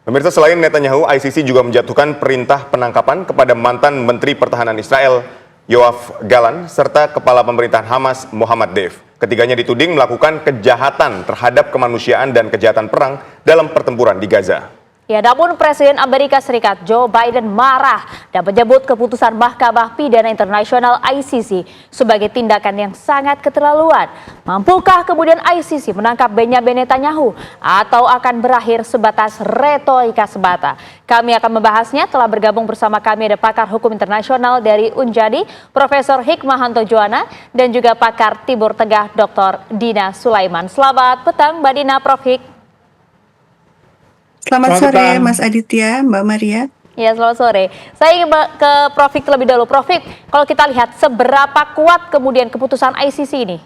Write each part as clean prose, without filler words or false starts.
Pemirsa, selain Netanyahu, ICC juga menjatuhkan perintah penangkapan kepada mantan Menteri Pertahanan Israel, Yoav Gallant, serta Kepala Pemerintahan Hamas, Mohammad Deif. Ketiganya dituding melakukan kejahatan terhadap kemanusiaan dan kejahatan perang dalam pertempuran di Gaza. Ya, namun Presiden Amerika Serikat Joe Biden marah dan menyebut keputusan Mahkamah Pidana Internasional ICC sebagai tindakan yang sangat keterlaluan. Mampukah kemudian ICC menangkap Benyamin Netanyahu atau akan berakhir sebatas retorika semata? Kami akan membahasnya. Telah bergabung bersama kami ada pakar hukum internasional dari Unjadi, Profesor Hikmahanto Juwana, dan juga pakar Timur Tengah Dr. Dina Sulaiman. Selamat petang Mbak Dina, Prof. Hik. Selamat sore Mas Aditya, Mbak Maria. Ya, selamat sore. Saya ingin ke Prof. Hik terlebih dahulu. Prof. Hik, kalau kita lihat seberapa kuat kemudian keputusan ICC ini?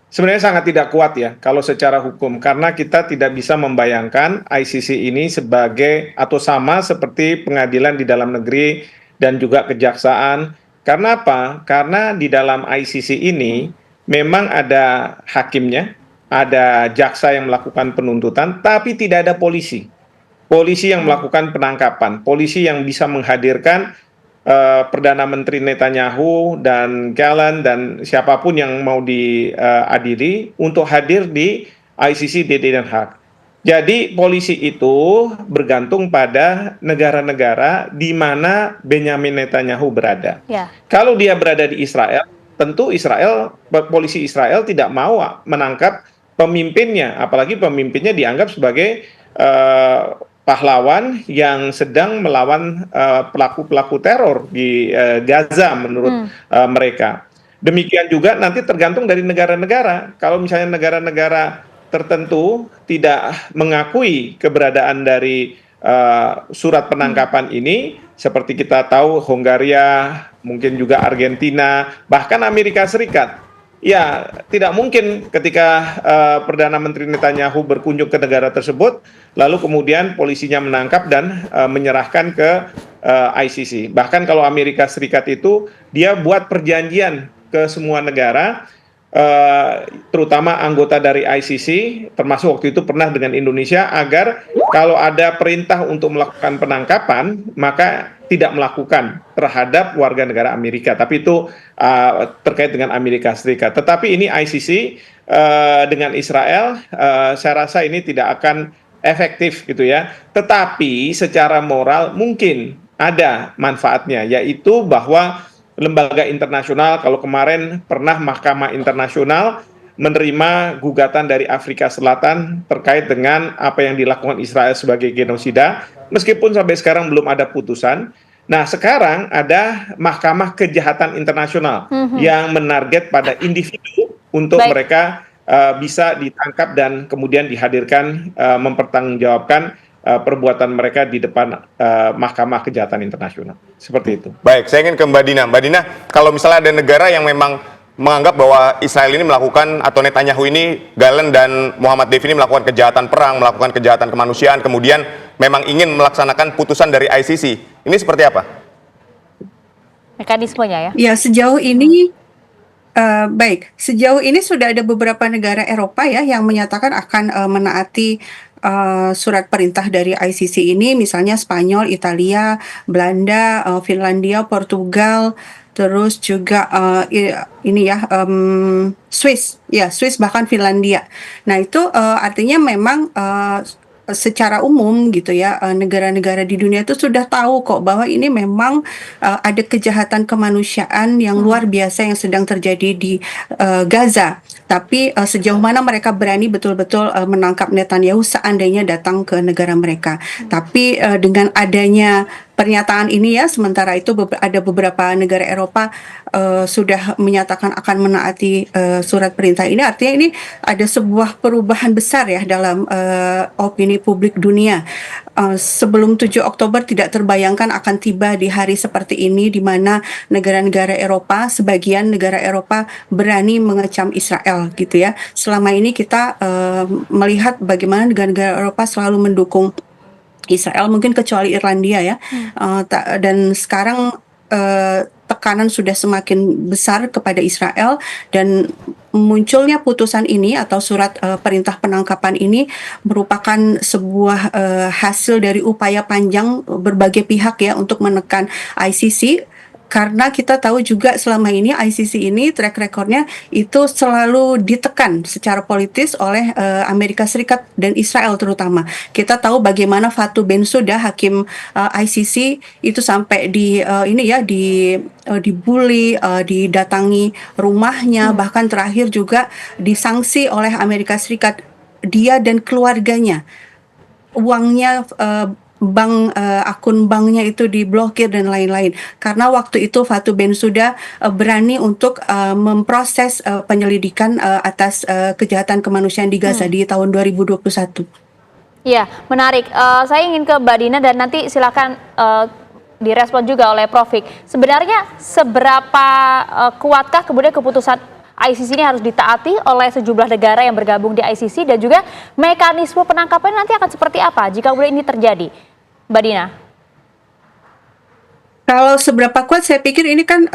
Sebenarnya sangat tidak kuat ya kalau secara hukum, karena kita tidak bisa membayangkan ICC ini sebagai atau sama seperti pengadilan di dalam negeri dan juga kejaksaan. Karena apa? Karena di dalam ICC ini memang ada hakimnya, ada jaksa yang melakukan penuntutan, tapi tidak ada polisi. Polisi yang melakukan penangkapan, polisi yang bisa menghadirkan Perdana Menteri Netanyahu dan Gallant dan siapapun yang mau diadili untuk hadir di ICC di Den Haag. Jadi polisi itu bergantung pada negara-negara di mana Benyamin Netanyahu berada. Ya. Kalau dia berada di Israel, tentu polisi Israel tidak mau menangkap pemimpinnya, apalagi pemimpinnya dianggap sebagai pahlawan yang sedang melawan pelaku-pelaku teror di Gaza menurut mereka. Demikian juga nanti tergantung dari negara-negara. Kalau misalnya negara-negara tertentu tidak mengakui keberadaan dari surat penangkapan ini, seperti kita tahu Hongaria, mungkin juga Argentina, bahkan Amerika Serikat. Ya, tidak mungkin ketika Perdana Menteri Netanyahu berkunjung ke negara tersebut, lalu kemudian polisinya menangkap dan menyerahkan ke ICC. Bahkan kalau Amerika Serikat itu, dia buat perjanjian ke semua negara, terutama anggota dari ICC, termasuk waktu itu pernah dengan Indonesia, agar kalau ada perintah untuk melakukan penangkapan, maka tidak melakukan terhadap warga negara Amerika, tapi itu terkait dengan Amerika Serikat. Tetapi ini ICC dengan Israel, saya rasa ini tidak akan efektif gitu ya. Tetapi secara moral mungkin ada manfaatnya, yaitu bahwa lembaga internasional, kalau kemarin pernah Mahkamah Internasional menerima gugatan dari Afrika Selatan terkait dengan apa yang dilakukan Israel sebagai genosida, meskipun sampai sekarang belum ada putusan. Nah, sekarang ada Mahkamah Kejahatan Internasional yang menarget pada individu untuk mereka bisa ditangkap dan kemudian dihadirkan mempertanggungjawabkan perbuatan mereka di depan Mahkamah Kejahatan Internasional. Seperti itu. Baik, saya ingin ke Mbak Dina. Mbak Dina, kalau misalnya ada negara yang memang menganggap bahwa Israel ini melakukan, atau Netanyahu ini, Gallant dan Mohammad Deif ini melakukan kejahatan perang, melakukan kejahatan kemanusiaan, kemudian memang ingin melaksanakan putusan dari ICC, ini seperti apa mekanismenya ya? Ya, sejauh ini sejauh ini sudah ada beberapa negara Eropa ya yang menyatakan akan menaati surat perintah dari ICC ini, misalnya Spanyol, Italia, Belanda, Finlandia, Portugal, terus juga Swiss, bahkan Finlandia. Nah, itu artinya memang secara umum gitu ya, negara-negara di dunia itu sudah tahu kok bahwa ini memang ada kejahatan kemanusiaan yang luar biasa yang sedang terjadi di Gaza. Tapi sejauh mana mereka berani betul-betul menangkap Netanyahu seandainya datang ke negara mereka. Tapi dengan adanya pernyataan ini ya, sementara itu ada beberapa negara Eropa sudah menyatakan akan menaati surat perintah ini. Artinya ini ada sebuah perubahan besar ya dalam opini publik dunia. Sebelum 7 Oktober tidak terbayangkan akan tiba di hari seperti ini, di mana negara-negara Eropa, sebagian negara Eropa berani mengecam Israel gitu ya. Selama ini kita melihat bagaimana negara-negara Eropa selalu mendukung Israel, mungkin kecuali Irlandia ya. Dan sekarang tekanan sudah semakin besar kepada Israel, dan munculnya putusan ini atau surat perintah penangkapan ini merupakan sebuah hasil dari upaya panjang berbagai pihak ya untuk menekan ICC. Karena kita tahu juga selama ini ICC ini track recordnya itu selalu ditekan secara politis oleh Amerika Serikat dan Israel terutama. Kita tahu bagaimana Fatou Bensouda, hakim ICC itu sampai dibully, didatangi rumahnya, bahkan terakhir juga disanksi oleh Amerika Serikat, dia dan keluarganya. Uangnya, akun banknya itu diblokir dan lain-lain. Karena waktu itu Fatou Bensouda berani untuk memproses penyelidikan atas kejahatan kemanusiaan di Gaza di tahun 2021. Ya, menarik. Saya ingin ke Mbak Dina dan nanti silakan direspon juga oleh Prof. Hik. Sebenarnya seberapa kuatkah kemudian keputusan ICC ini harus ditaati oleh sejumlah negara yang bergabung di ICC, dan juga mekanisme penangkapan nanti akan seperti apa jika kemudian ini terjadi, Mbak Dina? Kalau seberapa kuat, saya pikir ini kan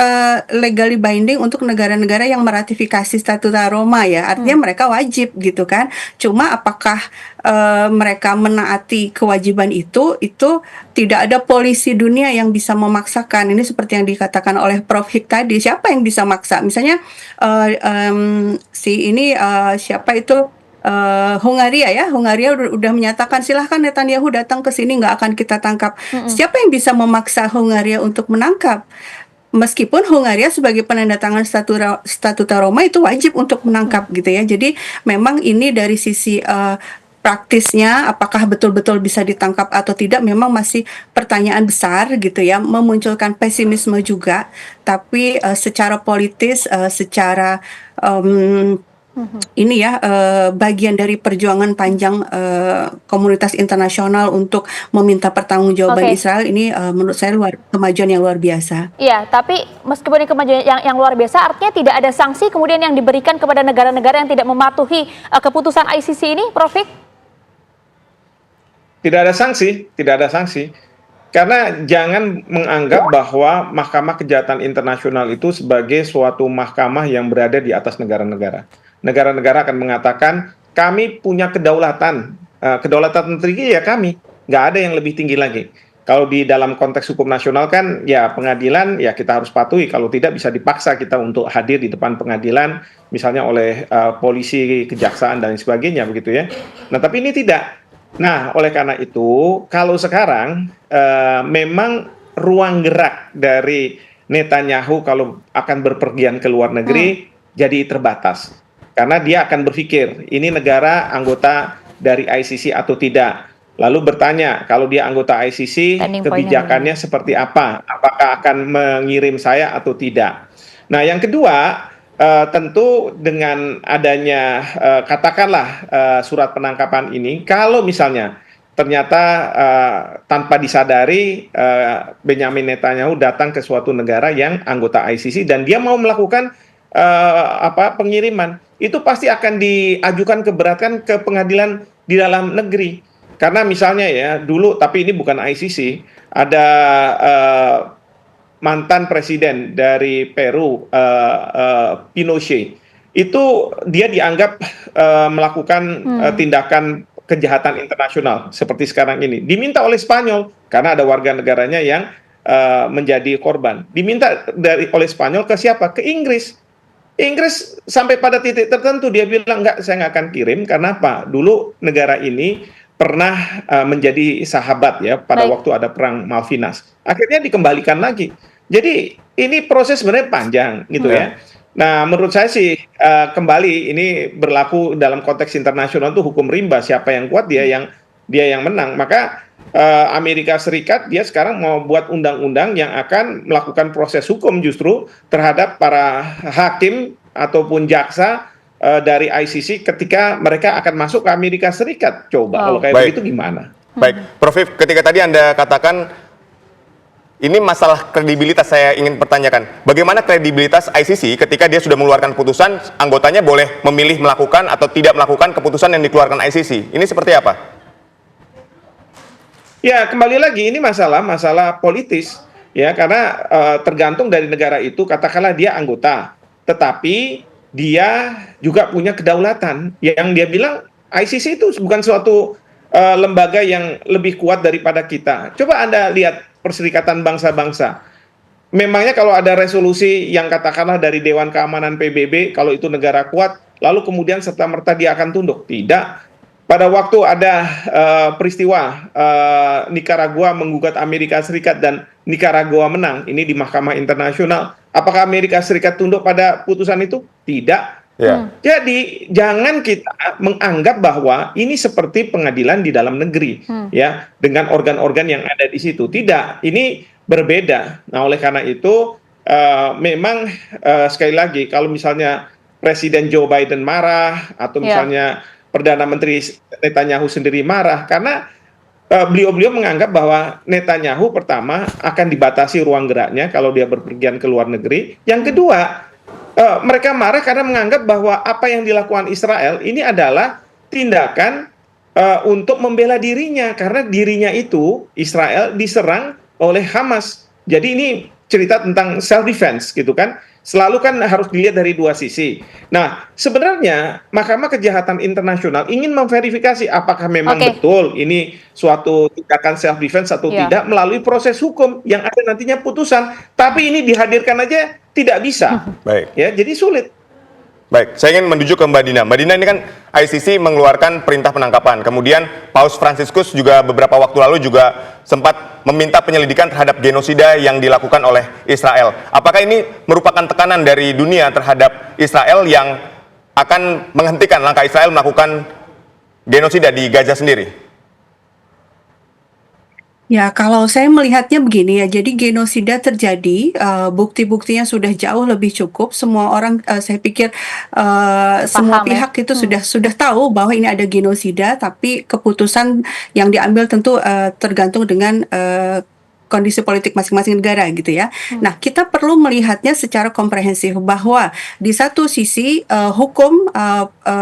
legally binding untuk negara-negara yang meratifikasi Statuta Roma ya, artinya mereka wajib gitu kan. Cuma apakah mereka menaati kewajiban itu tidak ada polisi dunia yang bisa memaksakan. Ini seperti yang dikatakan oleh Prof. Hik tadi, siapa yang bisa maksa? Misalnya siapa itu? Hungaria udah menyatakan silahkan Netanyahu datang ke sini, nggak akan kita tangkap. Siapa yang bisa memaksa Hungaria untuk menangkap? Meskipun Hungaria sebagai penandatangan Statuta Roma itu wajib untuk menangkap gitu ya. Jadi memang ini dari sisi praktisnya apakah betul-betul bisa ditangkap atau tidak memang masih pertanyaan besar gitu ya, memunculkan pesimisme juga. Tapi secara politis, secara bagian dari perjuangan panjang komunitas internasional untuk meminta pertanggungjawaban Israel ini menurut saya kemajuan yang luar biasa. Iya, tapi meskipun ini kemajuan yang luar biasa, artinya tidak ada sanksi kemudian yang diberikan kepada negara-negara yang tidak mematuhi keputusan ICC ini, Prof. Hik? Tidak ada sanksi. Karena jangan menganggap bahwa Mahkamah Kejahatan Internasional itu sebagai suatu mahkamah yang berada di atas negara-negara. Negara-negara akan mengatakan, kami punya kedaulatan tinggi ya kami, nggak ada yang lebih tinggi lagi. Kalau di dalam konteks hukum nasional kan, ya pengadilan ya kita harus patuhi, kalau tidak bisa dipaksa kita untuk hadir di depan pengadilan, misalnya oleh polisi, kejaksaan, dan sebagainya begitu ya. Nah tapi ini tidak. Nah oleh karena itu, kalau sekarang memang ruang gerak dari Netanyahu kalau akan berpergian ke luar negeri jadi terbatas. Karena dia akan berpikir, ini negara anggota dari ICC atau tidak. Lalu bertanya, kalau dia anggota ICC, kebijakannya seperti apa? Apakah akan mengirim saya atau tidak? Nah, yang kedua, tentu dengan adanya, katakanlah surat penangkapan ini, kalau misalnya ternyata tanpa disadari Benyamin Netanyahu datang ke suatu negara yang anggota ICC dan dia mau melakukan pengiriman, itu pasti akan diajukan keberatan ke pengadilan di dalam negeri. Karena misalnya ya dulu, tapi ini bukan ICC, ada mantan presiden dari Peru, Pinochet, itu dia dianggap melakukan tindakan kejahatan internasional seperti sekarang ini. Diminta oleh Spanyol karena ada warga negaranya yang menjadi korban. Diminta oleh Spanyol ke siapa? Ke Inggris. Inggris sampai pada titik tertentu dia bilang enggak, saya nggak akan kirim. Karena apa? Dulu negara ini pernah menjadi sahabat ya pada waktu ada perang Malvinas. Akhirnya dikembalikan lagi. Jadi ini proses sebenarnya panjang gitu ya. Nah menurut saya sih kembali ini berlaku dalam konteks internasional tuh hukum rimba, siapa yang kuat dia yang menang. Maka Amerika Serikat dia sekarang mau buat undang-undang yang akan melakukan proses hukum justru terhadap para hakim ataupun jaksa dari ICC ketika mereka akan masuk ke Amerika Serikat. Coba kalau kayak begitu gimana? Baik, Prof. Hik, ketika tadi Anda katakan ini masalah kredibilitas, saya ingin pertanyakan, bagaimana kredibilitas ICC ketika dia sudah mengeluarkan putusan, anggotanya boleh memilih melakukan atau tidak melakukan keputusan yang dikeluarkan ICC? Ini seperti apa? Ya, kembali lagi ini masalah politis. ya karena tergantung dari negara itu, katakanlah dia anggota, tetapi dia juga punya kedaulatan yang dia bilang ICC itu bukan suatu lembaga yang lebih kuat daripada kita. Coba Anda lihat Perserikatan Bangsa-Bangsa. Memangnya kalau ada resolusi yang katakanlah dari Dewan Keamanan PBB, kalau itu negara kuat, lalu kemudian serta-merta dia akan tunduk? Tidak. Pada waktu ada peristiwa Nicaragua menggugat Amerika Serikat dan Nicaragua menang, ini di Mahkamah Internasional, apakah Amerika Serikat tunduk pada putusan itu? Tidak. Jadi jangan kita menganggap bahwa ini seperti pengadilan di dalam negeri, ya, dengan organ-organ yang ada di situ. Tidak, ini berbeda. Nah, oleh karena itu memang sekali lagi kalau misalnya Presiden Joe Biden marah atau misalnya Perdana Menteri Netanyahu sendiri marah karena beliau-beliau menganggap bahwa Netanyahu pertama akan dibatasi ruang geraknya kalau dia berpergian ke luar negeri. Yang kedua, mereka marah karena menganggap bahwa apa yang dilakukan Israel ini adalah tindakan untuk membela dirinya karena dirinya itu Israel diserang oleh Hamas. Jadi ini cerita tentang self defense gitu kan. Selalu kan harus dilihat dari dua sisi. Nah, sebenarnya Mahkamah Kejahatan Internasional ingin memverifikasi apakah memang betul ini suatu tindakan self defense atau tidak melalui proses hukum yang ada nantinya putusan. Tapi ini dihadirkan aja tidak bisa. Baik. Ya, jadi sulit. Baik, saya ingin menuju ke Mbak Dina. Mbak Dina, ini kan ICC mengeluarkan perintah penangkapan. Kemudian Paus Fransiskus juga beberapa waktu lalu juga sempat meminta penyelidikan terhadap genosida yang dilakukan oleh Israel. Apakah ini merupakan tekanan dari dunia terhadap Israel yang akan menghentikan langkah Israel melakukan genosida di Gaza sendiri? Ya, kalau saya melihatnya begini ya, jadi genosida terjadi, bukti-buktinya sudah jauh lebih cukup. Semua orang, saya pikir semua pihak itu sudah tahu bahwa ini ada genosida, tapi keputusan yang diambil tentu tergantung dengan kondisi politik masing-masing negara gitu ya. Nah, kita perlu melihatnya secara komprehensif bahwa di satu sisi hukum,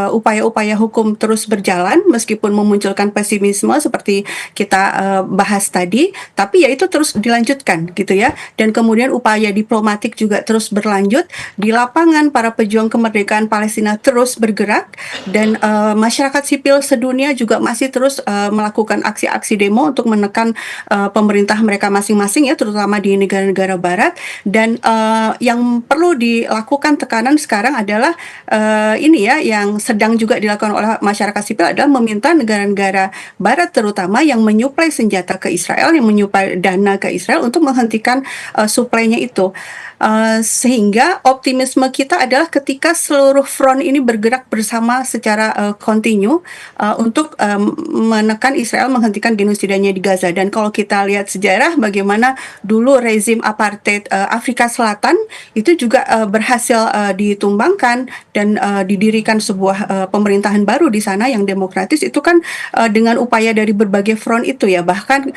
upaya-upaya hukum terus berjalan meskipun memunculkan pesimisme seperti kita bahas tadi, tapi ya itu terus dilanjutkan gitu ya. Dan kemudian upaya diplomatik juga terus berlanjut. Di lapangan para pejuang kemerdekaan Palestina terus bergerak dan masyarakat sipil sedunia juga masih terus melakukan aksi-aksi demo untuk menekan pemerintah mereka masing-masing ya, terutama di negara-negara barat. Dan yang perlu dilakukan tekanan sekarang adalah ini ya, yang sedang juga dilakukan oleh masyarakat sipil adalah meminta negara-negara barat terutama yang menyuplai senjata ke Israel, yang menyuplai dana ke Israel untuk menghentikan suplainya itu. Sehingga optimisme kita adalah ketika seluruh front ini bergerak bersama secara kontinu untuk menekan Israel menghentikan genosidanya di Gaza. Dan kalau kita lihat sejarah bagaimana dulu rezim apartheid Afrika Selatan itu juga berhasil ditumbangkan dan didirikan sebuah pemerintahan baru di sana yang demokratis, itu kan dengan upaya dari berbagai front itu ya. Bahkan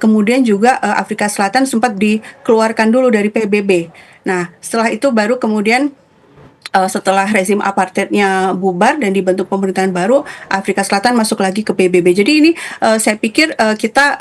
kemudian juga Afrika Selatan sempat dikeluarkan dulu dari PBB. Nah, setelah itu baru kemudian setelah rezim apartheidnya bubar dan dibentuk pemerintahan baru, Afrika Selatan masuk lagi ke PBB. Jadi ini saya pikir kita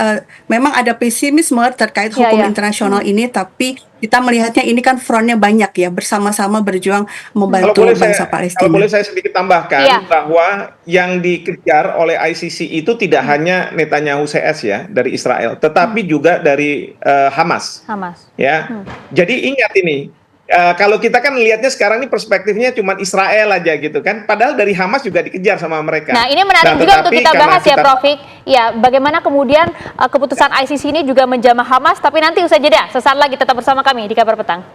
memang ada pesimisme terkait hukum internasional ini, tapi kita melihatnya ini kan frontnya banyak ya, bersama-sama berjuang membantu bangsa Palestina. Kalau boleh saya sedikit tambahkan bahwa yang dikejar oleh ICC itu tidak hanya Netanyahu CS ya dari Israel, tetapi juga dari Hamas. Ya, jadi ingat ini. Kalau kita kan lihatnya sekarang ini perspektifnya cuma Israel aja gitu kan, padahal dari Hamas juga dikejar sama mereka. Nah, ini menarik juga untuk kita bahas ya, Prof. Ya, bagaimana kemudian keputusan ICC ini juga menjamah Hamas, tapi nanti usai jeda. Sesaat lagi tetap bersama kami di Kabar Petang.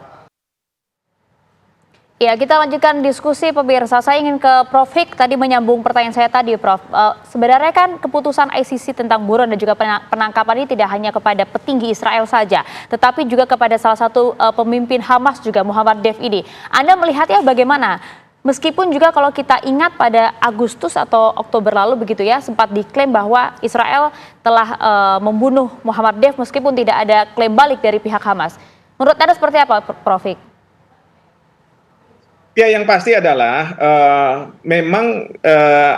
Ya, kita lanjutkan diskusi pemirsa. Saya ingin ke Prof. Hik, tadi menyambung pertanyaan saya tadi, Prof. Sebenarnya kan keputusan ICC tentang buron dan juga penangkapan ini tidak hanya kepada petinggi Israel saja, tetapi juga kepada salah satu pemimpin Hamas juga, Muhammad Deif ini. Anda melihatnya bagaimana? Meskipun juga kalau kita ingat pada Agustus atau Oktober lalu begitu ya, sempat diklaim bahwa Israel telah membunuh Muhammad Deif meskipun tidak ada klaim balik dari pihak Hamas. Menurut Anda seperti apa, Prof. Hik? Ya, yang pasti adalah memang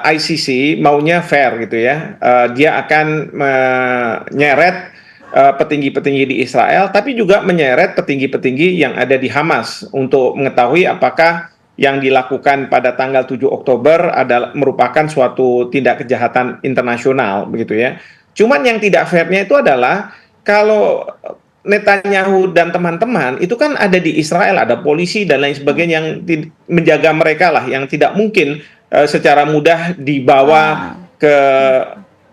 ICC maunya fair gitu ya. Dia akan menyeret petinggi-petinggi di Israel, tapi juga menyeret petinggi-petinggi yang ada di Hamas untuk mengetahui apakah yang dilakukan pada tanggal 7 Oktober adalah merupakan suatu tindak kejahatan internasional begitu ya. Cuman yang tidak fairnya itu adalah kalau Netanyahu dan teman-teman itu kan ada di Israel, ada polisi dan lain sebagainya yang menjaga mereka lah, yang tidak mungkin secara mudah dibawa ke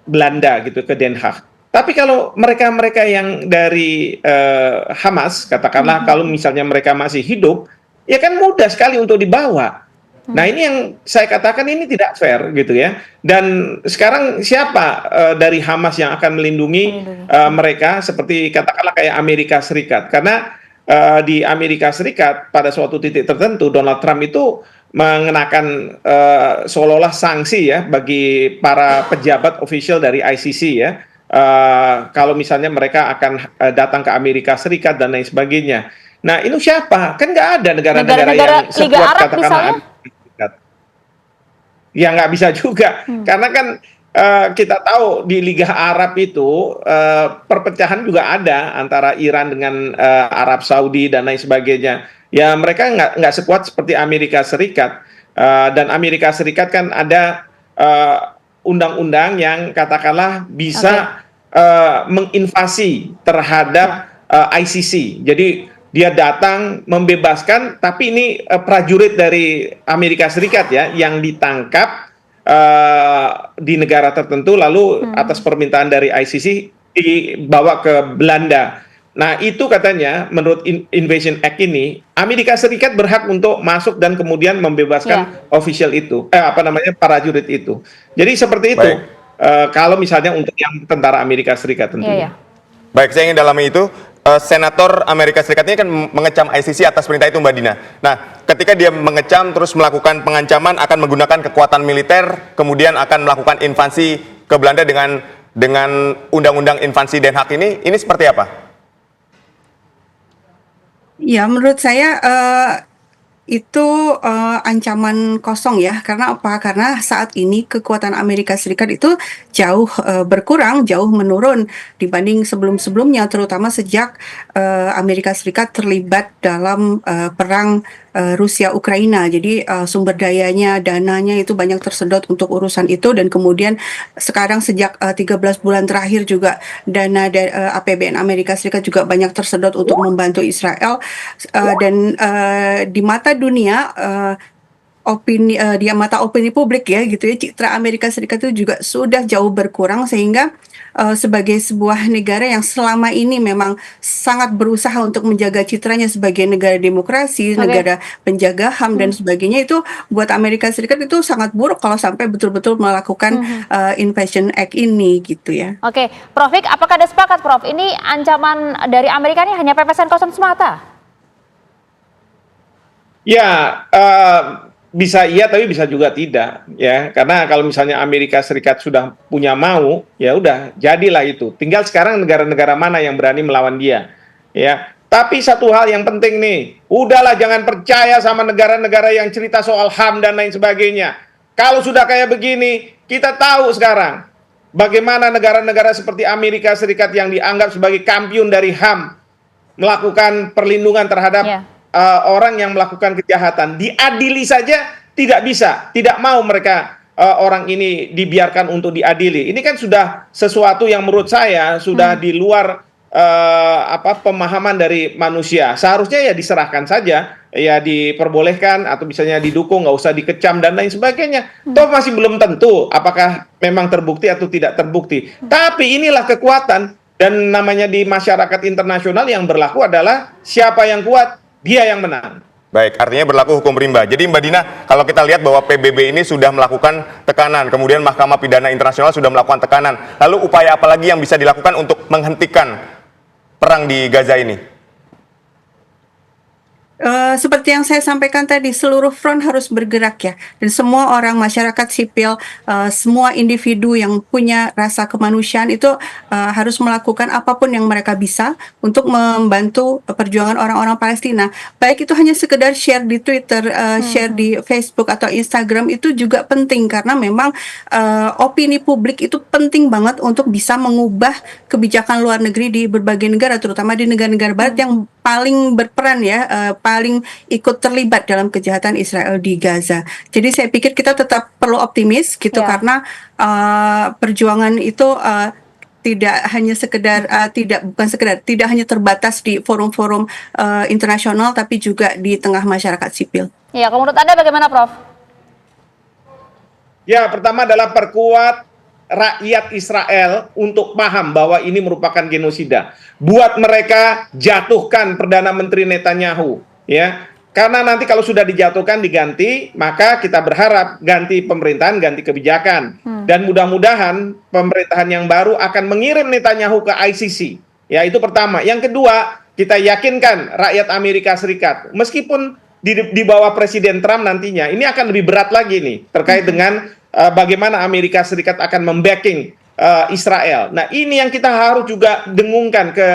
Belanda gitu, ke Den Haag. Tapi kalau mereka-mereka yang dari Hamas, katakanlah kalau misalnya mereka masih hidup, ya kan mudah sekali untuk dibawa. Nah ini yang saya katakan ini tidak fair gitu ya. Dan sekarang siapa dari Hamas yang akan melindungi mereka seperti katakanlah kayak Amerika Serikat? Karena di Amerika Serikat pada suatu titik tertentu Donald Trump itu mengenakan seolah-olah sanksi ya bagi para pejabat official dari ICC ya. Kalau misalnya mereka akan datang ke Amerika Serikat dan lain sebagainya. Nah, itu siapa? Kan nggak ada negara-negara yang Liga sekuat Arab katakanlah misalnya? Amerika Serikat. Ya nggak bisa juga, karena kan kita tahu di Liga Arab itu perpecahan juga ada antara Iran dengan Arab Saudi dan lain sebagainya. Ya mereka nggak sekuat seperti Amerika Serikat. Dan Amerika Serikat kan ada undang-undang yang katakanlah bisa menginvasi terhadap ICC. Jadi dia datang membebaskan, tapi ini prajurit dari Amerika Serikat ya yang ditangkap di negara tertentu lalu atas permintaan dari ICC dibawa ke Belanda. Nah itu katanya menurut Invasion Act ini Amerika Serikat berhak untuk masuk dan kemudian membebaskan official itu, prajurit itu. Jadi seperti itu. Kalau misalnya untuk yang tentara Amerika Serikat tentunya. Baik, saya ingin dalami itu. Senator Amerika Serikat ini kan mengecam ICC atas perintah itu, Mbak Dina. Nah, ketika dia mengecam terus melakukan pengancaman akan menggunakan kekuatan militer, kemudian akan melakukan invasi ke Belanda dengan undang-undang invasi Den Haag ini seperti apa? Ya, menurut saya itu ancaman kosong ya. Karena apa? Karena saat ini kekuatan Amerika Serikat itu jauh berkurang, jauh menurun dibanding sebelum-sebelumnya, terutama sejak Amerika Serikat terlibat dalam perang Rusia-Ukraina. Jadi sumber dayanya, dananya itu banyak tersedot untuk urusan itu, dan kemudian sekarang sejak 13 bulan terakhir juga dana APBN Amerika Serikat juga banyak tersedot untuk membantu Israel, dan di mata dunia di mata opini publik ya gitu ya, citra Amerika Serikat itu juga sudah jauh berkurang, sehingga sebagai sebuah negara yang selama ini memang sangat berusaha untuk menjaga citranya sebagai negara demokrasi, negara penjaga HAM dan sebagainya, itu buat Amerika Serikat itu sangat buruk kalau sampai betul-betul melakukan Invasion Act ini gitu ya. Oke, Prof Hik, apakah ada sepakat Prof? Ini ancaman dari Amerika ini hanya pepesan kosong semata? Ya, bisa iya tapi bisa juga tidak ya, karena kalau misalnya Amerika Serikat sudah punya mau, ya udah jadilah itu. Tinggal sekarang negara-negara mana yang berani melawan dia ya. Tapi satu hal yang penting nih, udahlah jangan percaya sama negara-negara yang cerita soal HAM dan lain sebagainya. Kalau sudah kayak begini, kita tahu sekarang bagaimana negara-negara seperti Amerika Serikat yang dianggap sebagai kampiun dari HAM melakukan perlindungan terhadap orang yang melakukan kejahatan, diadili saja tidak bisa, tidak mau mereka orang ini dibiarkan untuk diadili. Ini kan sudah sesuatu yang menurut saya sudah di luar pemahaman dari manusia. Seharusnya ya diserahkan saja, ya diperbolehkan atau misalnya didukung, nggak usah dikecam dan lain sebagainya. Toh masih belum tentu apakah memang terbukti atau tidak terbukti. Tapi inilah kekuatan, dan namanya di masyarakat internasional yang berlaku adalah siapa yang kuat, dia yang menang. Baik, artinya berlaku hukum rimba. Jadi Mbak Dina, kalau kita lihat bahwa PBB ini sudah melakukan tekanan, kemudian Mahkamah Pidana Internasional sudah melakukan tekanan, lalu upaya apa lagi yang bisa dilakukan untuk menghentikan perang di Gaza ini? Seperti yang saya sampaikan tadi, seluruh front harus bergerak ya, dan semua orang masyarakat sipil, semua individu yang punya rasa kemanusiaan itu harus melakukan apapun yang mereka bisa untuk membantu perjuangan orang-orang Palestina. Baik itu hanya sekedar share di Twitter, share di Facebook atau Instagram itu juga penting karena memang opini publik itu penting banget untuk bisa mengubah kebijakan luar negeri di berbagai negara, terutama di negara-negara Barat yang paling berperan ya, paling ikut terlibat dalam kejahatan Israel di Gaza. Jadi saya pikir kita tetap perlu optimis gitu Ya. karena perjuangan itu tidak hanya sekedar tidak hanya terbatas di forum-forum internasional tapi juga di tengah masyarakat sipil. Ya, kalau menurut Anda bagaimana, Prof? Ya, pertama adalah perkuat rakyat Israel untuk paham bahwa ini merupakan genosida. Buat mereka jatuhkan Perdana Menteri Netanyahu, ya. Karena nanti kalau sudah dijatuhkan diganti, maka kita berharap ganti pemerintahan, ganti kebijakan. Dan mudah-mudahan pemerintahan yang baru akan mengirim Netanyahu ke ICC. Ya, itu pertama. Yang kedua, kita yakinkan rakyat Amerika Serikat, meskipun di bawah Presiden Trump nantinya, ini akan lebih berat lagi nih terkait dengan bagaimana Amerika Serikat akan membacking Israel. Nah, ini yang kita harus juga dengungkan ke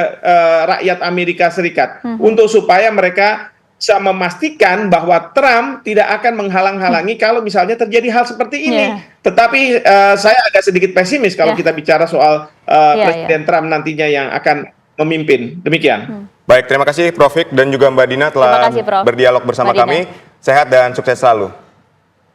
rakyat Amerika Serikat untuk supaya mereka bisa memastikan bahwa Trump tidak akan menghalang-halangi kalau misalnya terjadi hal seperti ini. Yeah. Tetapi saya agak sedikit pesimis kalau kita bicara soal Presiden Trump nantinya yang akan memimpin. Demikian. Baik, terima kasih Prof. Hik dan juga Mbak Dina Terima telah kasih, Prof. berdialog bersama Mbak Dina. kami. Sehat dan sukses selalu.